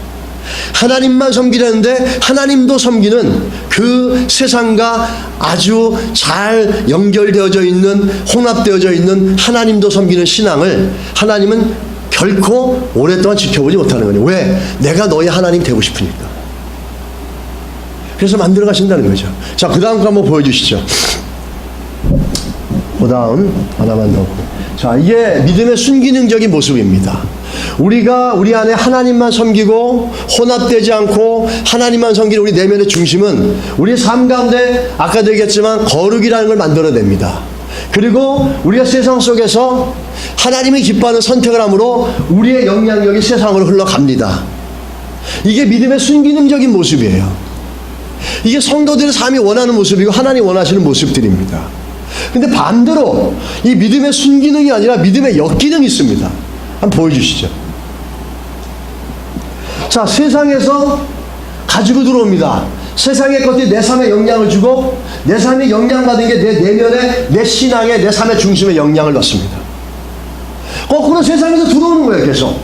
하나님만 섬기려는데 하나님도 섬기는 그 세상과 아주 잘 연결되어져 있는, 혼합되어져 있는 하나님도 섬기는 신앙을 하나님은 결코 오랫동안 지켜보지 못하는 거예요. 왜? 내가 너희 하나님 되고 싶으니까. 그래서 만들어 가신다는 거죠. 자, 그 다음 거 한번 보여주시죠. 그 다음 하나만 더. 자, 이게 믿음의 순기능적인 모습입니다. 우리가 우리 안에 하나님만 섬기고 혼합되지 않고 하나님만 섬기는 우리 내면의 중심은 우리의 삶 가운데 아까도 얘기했지만 거룩이라는 걸 만들어냅니다. 그리고 우리가 세상 속에서 하나님이 기뻐하는 선택을 함으로 우리의 영향력이 세상으로 흘러갑니다. 이게 믿음의 순기능적인 모습이에요. 이게 성도들의 삶이 원하는 모습이고 하나님 원하시는 모습들입니다. 근데 반대로 이 믿음의 순기능이 아니라 믿음의 역기능이 있습니다. 한번 보여주시죠. 자, 세상에서 가지고 들어옵니다. 세상의 것들이 내 삶에 영향을 주고 내 삶에 영향받은 게 내 내면에 내 신앙에 내 삶의 중심에 영향을 넣습니다. 거꾸로 세상에서 들어오는 거예요. 계속.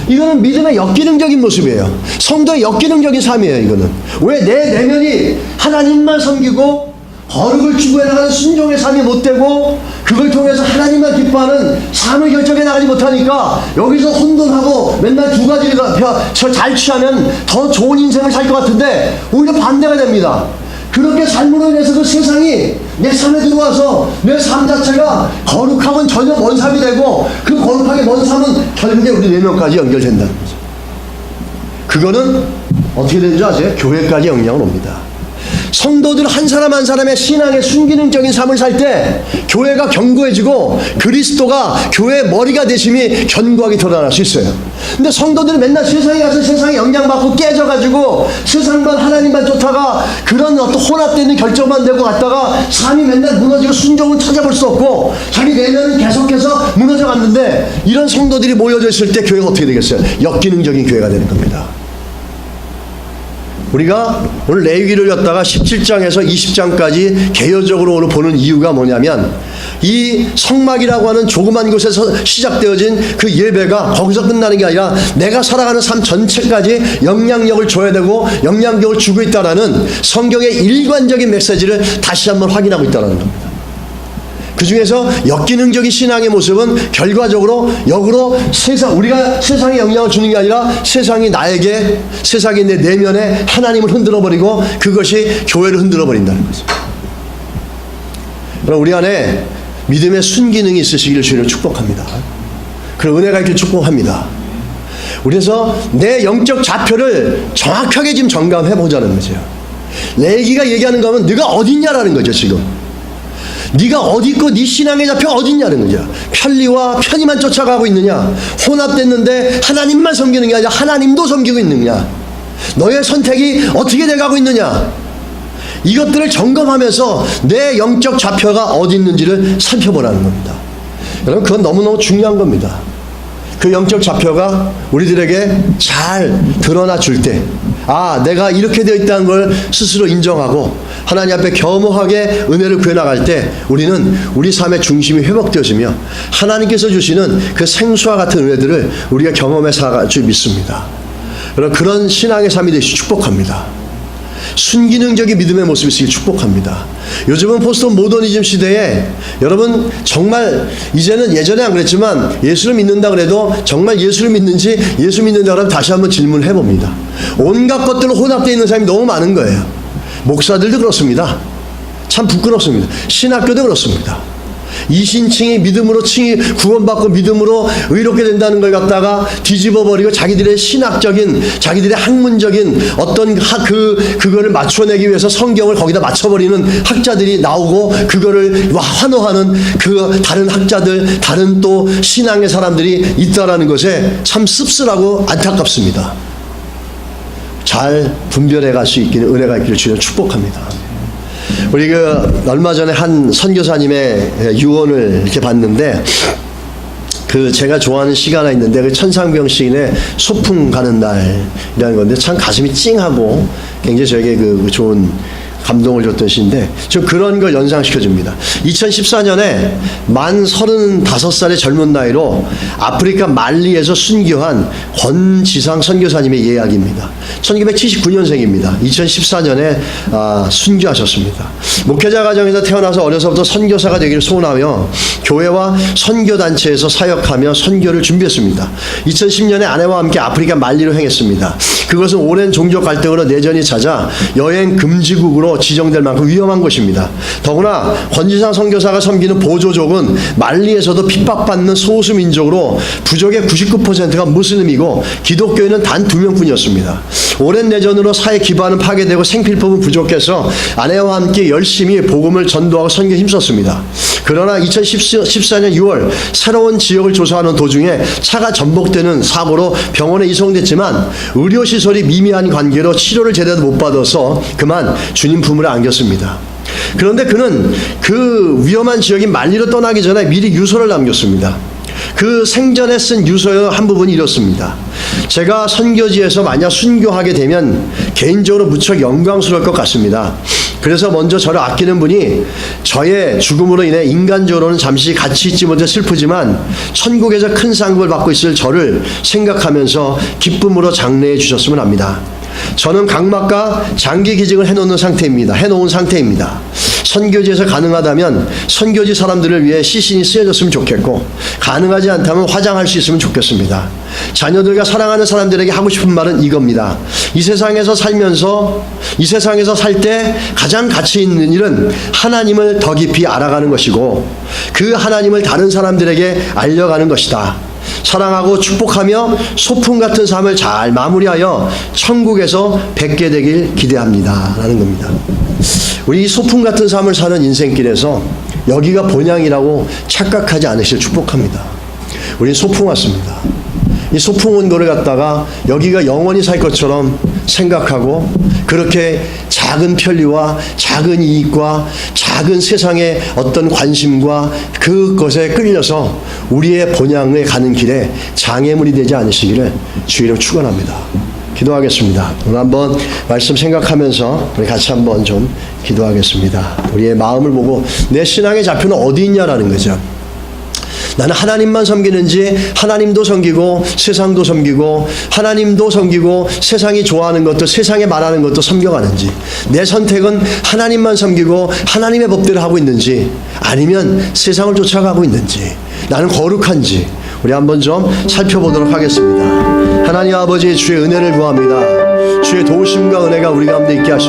이거는 믿음의 역기능적인 모습이에요. 성도의 역기능적인 삶이에요. 이거는. 왜 내 내면이 하나님만 섬기고 거룩을 추구해 나가는 순종의 삶이 못 되고 그걸 통해서 하나님만 기뻐하는 삶을 결정해 나가지 못하니까 여기서 혼돈하고 맨날 두 가지를 잘 취하면 더 좋은 인생을 살 것 같은데 오히려 반대가 됩니다. 그렇게 삶으로 인해서 그 세상이 내 삶에 들어와서 내 삶 자체가 거룩하고는 전혀 먼 삶이 되고 그 거룩하게 먼 삶은 결국에 우리 내면까지 연결된다는 거죠. 그거는 어떻게 되는지 아세요? 교회까지 영향을 옵니다. 성도들 한 사람 한 사람의 신앙의 순기능적인 삶을 살 때 교회가 견고해지고 그리스도가 교회의 머리가 되심이 견고하게 드러날 수 있어요. 근데 성도들은 맨날 세상에 가서 세상에 영향받고 깨져가지고 세상만 하나님만 쫓다가 그런 어떤 혼합되는 결정만 되고 갔다가 삶이 맨날 무너지고 순종을 찾아볼 수 없고 자기 내면은 계속해서 무너져 갔는데 이런 성도들이 모여져 있을 때 교회가 어떻게 되겠어요? 역기능적인 교회가 되는 겁니다. 우리가 오늘 레위기를 였다가 17장에서 20장까지 개요적으로 오늘 보는 이유가 뭐냐면 이 성막이라고 하는 조그만 곳에서 시작되어진 그 예배가 거기서 끝나는 게 아니라 내가 살아가는 삶 전체까지 영향력을 줘야 되고 영향력을 주고 있다라는 성경의 일관적인 메시지를 다시 한번 확인하고 있다는 겁니다. 그 중에서 역기능적인 신앙의 모습은 결과적으로 역으로 우리가 세상에 영향을 주는 게 아니라 세상이 내 내면에 하나님을 흔들어버리고 그것이 교회를 흔들어버린다는 거죠. 그럼 우리 안에 믿음의 순기능이 있으시기를 주님을 축복합니다. 그런 은혜가 있기를 축복합니다. 그래서 내 영적 좌표를 정확하게 지금 점검해 보자는 거죠. 레위기가 얘기하는 거면 네가 어딨냐라는 거죠. 지금 네가 어디 있고 네 신앙의 좌표가 어딨냐는 거죠. 편리와 편의만 쫓아가고 있느냐, 혼합됐는데 하나님만 섬기는 게 아니라 하나님도 섬기고 있느냐, 너의 선택이 어떻게 돼가고 있느냐, 이것들을 점검하면서 내 영적 좌표가 어디 있는지를 살펴보라는 겁니다. 여러분, 그건 너무너무 중요한 겁니다. 그 영적 좌표가 우리들에게 잘 드러나 줄 때, 아, 내가 이렇게 되어 있다는 걸 스스로 인정하고 하나님 앞에 겸허하게 은혜를 구해나갈 때 우리는 우리 삶의 중심이 회복되어지며 하나님께서 주시는 그 생수와 같은 은혜들을 우리가 경험해 살아갈 줄 믿습니다. 그런 신앙의 삶이 되시기 축복합니다. 순기능적인 믿음의 모습이 있으길 축복합니다. 요즘은 포스트 모더니즘 시대에 여러분 정말 이제는 예전에 안 그랬지만 예수를 믿는다 그래도 정말 예수를 믿는지 예수 믿는다 그러면 다시 한번 질문을 해봅니다. 온갖 것들로 혼합되어 있는 사람이 너무 많은 거예요. 목사들도 그렇습니다. 참 부끄럽습니다. 신학교도 그렇습니다. 이신칭이 믿음으로 칭이 구원받고 믿음으로 의롭게 된다는 걸 갖다가 뒤집어버리고 자기들의 신학적인 자기들의 학문적인 어떤 그거를 맞춰내기 위해서 성경을 거기다 맞춰버리는 학자들이 나오고 그거를 환호하는 그 다른 학자들 다른 또 신앙의 사람들이 있다라는 것에 참 씁쓸하고 안타깝습니다. 잘 분별해 갈 수 있기를 은혜가 있기를 주여 축복합니다. 우리 얼마 전에 한 선교사님의 유언을 이렇게 봤는데 제가 좋아하는 시가 하나 있는데 그 천상병 시인의 소풍 가는 날이라는 건데 참 가슴이 찡하고 굉장히 저에게 좋은 감동을 줬던 시인데 좀 그런 걸 연상시켜줍니다. 2014년에 만 35살의 젊은 나이로 아프리카 말리에서 순교한 권지상 선교사님의 이야기입니다. 1979년생입니다. 2014년에 순교하셨습니다. 목회자 가정에서 태어나서 어려서부터 선교사가 되기를 소원하며 교회와 선교단체에서 사역하며 선교를 준비했습니다. 2010년에 아내와 함께 아프리카 말리로 행했습니다. 그것은 오랜 종족 갈등으로 내전이 찾아 여행 금지국으로 지정될 만큼 위험한 곳입니다. 더구나 권지상 선교사가 섬기는 보조족은 말리에서도 핍박받는 소수 민족으로 부족의 99%가 무슬림이고 기독교인은 단 2명뿐이었습니다. 오랜 내전으로 사회 기반은 파괴되고 생필품은 부족해서 아내와 함께 열심히 복음을 전도하고 선교에 힘썼습니다. 그러나 2014년 6월 새로운 지역을 조사하는 도중에 차가 전복되는 사고로 병원에 이송됐지만 의료시설이 미미한 관계로 치료를 제대로 못 받아서 그만 주님 품으로 안겼습니다. 그런데 그는 그 위험한 지역인 말리로 떠나기 전에 미리 유서를 남겼습니다. 그 생전에 쓴 유서의 한 부분이 이렇습니다. 제가 선교지에서 만약 순교하게 되면 개인적으로 무척 영광스러울 것 같습니다. 그래서 먼저 저를 아끼는 분이 저의 죽음으로 인해 인간적으로는 잠시 같이 있지 못해 슬프지만 천국에서 큰 상급을 받고 있을 저를 생각하면서 기쁨으로 장례해 주셨으면 합니다. 저는 각막과 장기 기증을 해놓은 상태입니다. 선교지에서 가능하다면 선교지 사람들을 위해 시신이 쓰여졌으면 좋겠고 가능하지 않다면 화장할 수 있으면 좋겠습니다. 자녀들과 사랑하는 사람들에게 하고 싶은 말은 이겁니다. 이 세상에서 살 때 가장 가치 있는 일은 하나님을 더 깊이 알아가는 것이고 그 하나님을 다른 사람들에게 알려가는 것이다. 사랑하고 축복하며 소풍 같은 삶을 잘 마무리하여 천국에서 뵙게 되길 기대합니다. 라는 겁니다. 우리 이 소풍 같은 삶을 사는 인생길에서 여기가 본향이라고 착각하지 않으시길 축복합니다. 우린 소풍 왔습니다. 이 소풍 온 거를 갖다가 여기가 영원히 살 것처럼 생각하고 그렇게 작은 편리와 작은 이익과 작은 세상의 어떤 관심과 그것에 끌려서 우리의 본향에 가는 길에 장애물이 되지 않으시기를 주의로 축원합니다. 기도하겠습니다. 오늘 한번 말씀 생각하면서 우리 같이 한번 좀 기도하겠습니다. 우리의 마음을 보고 내 신앙의 좌표는 어디 있냐라는 거죠. 나는 하나님만 섬기는지 하나님도 섬기고 세상도 섬기고 하나님도 섬기고 세상이 좋아하는 것도 세상에 말하는 것도 섬겨가는지 내 선택은 하나님만 섬기고 하나님의 법대로 하고 있는지 아니면 세상을 쫓아가고 있는지 나는 거룩한지 우리 한번 좀 살펴보도록 하겠습니다. 하나님 아버지 주의 은혜를 구합니다. 주의 도우심과 은혜가 우리 가운데 있게 하셔서